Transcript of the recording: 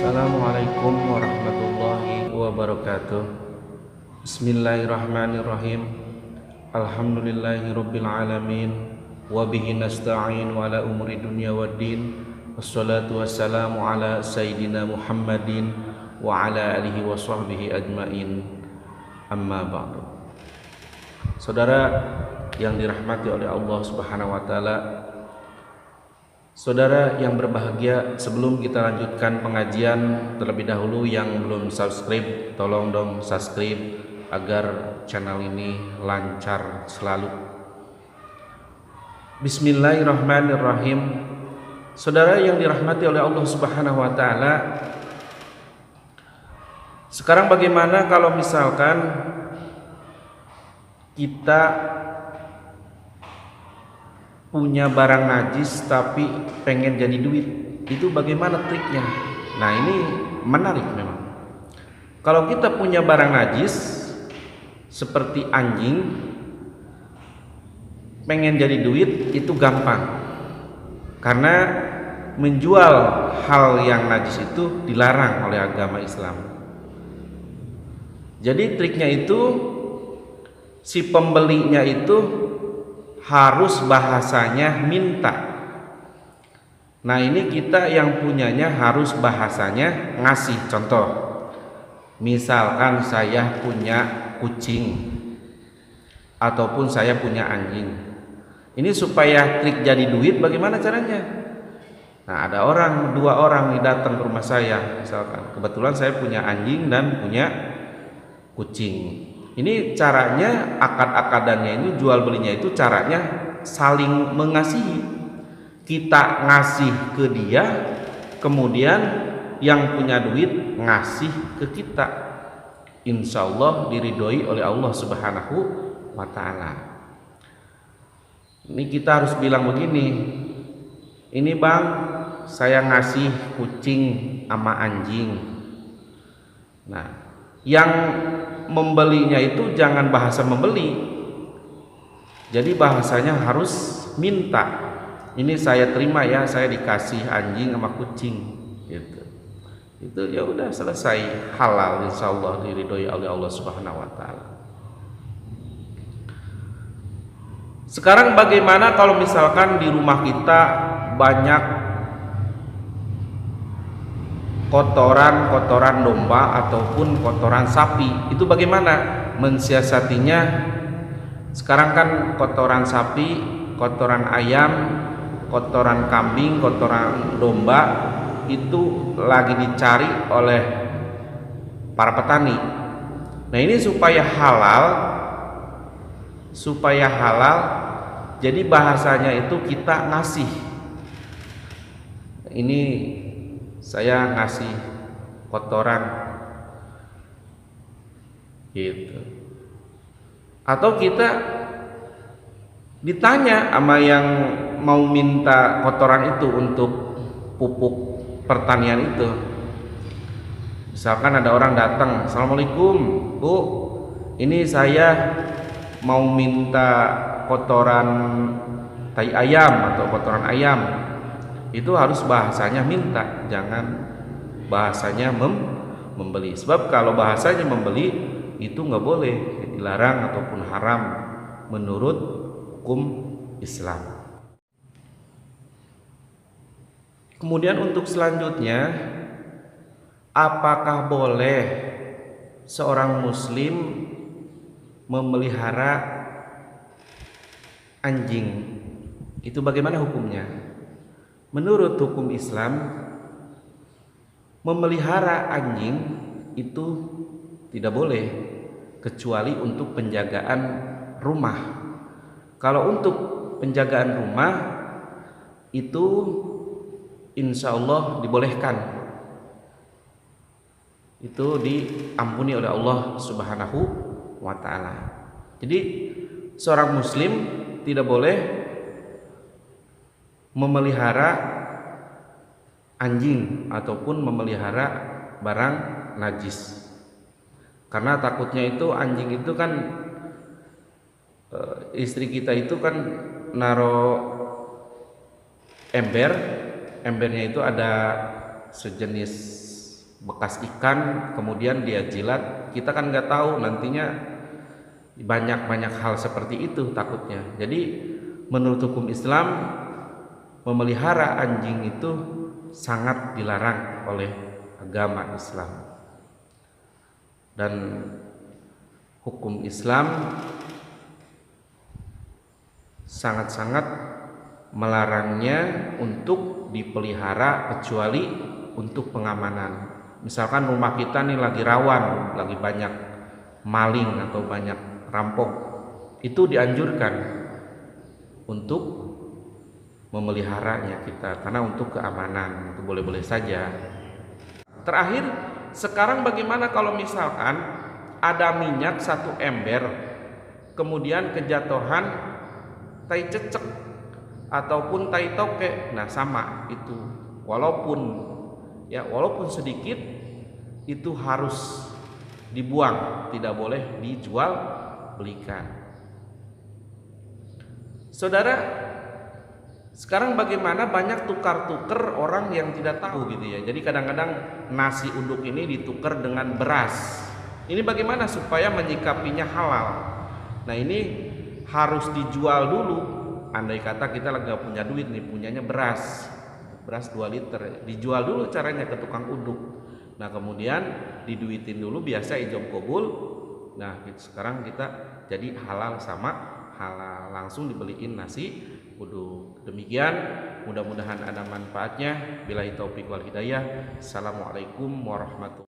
Assalamualaikum warahmatullahi wabarakatuh. Bismillahirrahmanirrahim. Alhamdulillahirabbil alamin wa bihi nasta'in wa ala umuri dunya waddin. Wassalatu wassalamu ala sayyidina Muhammadin wa ala alihi wa sahbihi ajmain. Amma ba'du. Saudara yang dirahmati oleh Allah Subhanahu wa taala, saudara yang berbahagia, sebelum kita lanjutkan pengajian, terlebih dahulu yang belum subscribe, tolong dong subscribe agar channel ini lancar selalu. Bismillahirrahmanirrahim. Saudara yang dirahmati oleh Allah Subhanahu wa taala, sekarang bagaimana kalau misalkan kita punya barang najis tapi pengen jadi duit, itu bagaimana triknya? Nah, ini menarik memang. Kalau kita punya barang najis seperti anjing, pengen jadi duit itu gampang, karena menjual hal yang najis itu dilarang oleh agama Islam. Jadi triknya itu, si pembelinya itu harus bahasanya minta. Nah, ini kita yang punyanya harus bahasanya ngasih. Contoh, misalkan saya punya kucing ataupun saya punya anjing. Ini supaya trik jadi duit bagaimana caranya? Nah, ada dua orang nih datang ke rumah saya, misalkan kebetulan saya punya anjing dan punya kucing. Ini caranya, akad-akadannya itu, jual belinya itu caranya saling mengasihi. Kita ngasih ke dia, kemudian yang punya duit ngasih ke kita. Insya Allah diridhoi oleh Allah Subhanahu wa ta'ala. Ini kita harus bilang begini, ini bang, saya ngasih kucing sama anjing. Nah, yang membelinya itu jangan bahasa membeli, jadi bahasanya harus minta. Ini saya terima ya, saya dikasih anjing sama kucing, gitu. Itu ya udah selesai, halal, insya Allah diridhoi oleh Allah Subhanahu wa taala. Sekarang bagaimana kalau misalkan di rumah kita banyak kotoran domba ataupun kotoran sapi, itu bagaimana mensiasatinya? Sekarang kan kotoran sapi, kotoran ayam, kotoran kambing, kotoran domba itu lagi dicari oleh para petani. Nah, ini supaya halal, jadi bahasanya itu kita ngasih. Ini saya ngasih kotoran, gitu. Atau kita ditanya sama yang mau minta kotoran itu untuk pupuk pertanian itu. Misalkan ada orang datang, Assalamualaikum Bu, ini saya mau minta kotoran tai ayam atau kotoran ayam. Itu harus bahasanya minta, jangan bahasanya membeli. Sebab kalau bahasanya membeli itu nggak boleh, dilarang ataupun haram menurut hukum Islam. Kemudian untuk selanjutnya, apakah boleh seorang muslim memelihara anjing? Itu bagaimana hukumnya? Menurut hukum Islam, memelihara anjing itu tidak boleh kecuali untuk penjagaan rumah. Kalau untuk penjagaan rumah itu insya Allah dibolehkan, itu diampuni oleh Allah Subhanahu wa ta'ala. Jadi seorang muslim tidak boleh memelihara anjing ataupun memelihara barang najis, karena takutnya itu anjing itu kan istri kita itu kan naro embernya itu ada sejenis bekas ikan kemudian dia jilat, kita kan nggak tahu nantinya banyak hal seperti itu takutnya. Jadi menurut hukum Islam memelihara anjing itu sangat dilarang oleh agama Islam, dan hukum Islam sangat-sangat melarangnya untuk dipelihara kecuali untuk pengamanan. Misalkan rumah kita nih lagi rawan, lagi banyak maling atau banyak rampok, itu dianjurkan untuk memeliharanya kita, karena untuk keamanan itu boleh-boleh saja. Terakhir, sekarang bagaimana kalau misalkan ada minyak 1 ember, kemudian kejatuhan tai cecek ataupun tai toke, nah sama itu, walaupun sedikit itu harus dibuang, tidak boleh dijual belikan. Saudara, sekarang bagaimana banyak tukar-tuker orang yang tidak tahu gitu ya. Jadi kadang-kadang nasi uduk ini ditukar dengan beras. Ini bagaimana supaya menyikapinya halal? Nah, ini harus dijual dulu. Andai kata kita lagi gak punya duit nih, punyanya beras 2 liter, dijual dulu caranya ke tukang uduk. Nah, kemudian diduitin dulu, biasa ijab kabul. Nah, sekarang kita jadi halal sama halal, langsung dibeliin nasi uduk. Demikian, mudah-mudahan ada manfaatnya. Billahi taufik wal hidayah. Assalamualaikum warahmatullahi wabarakatuh.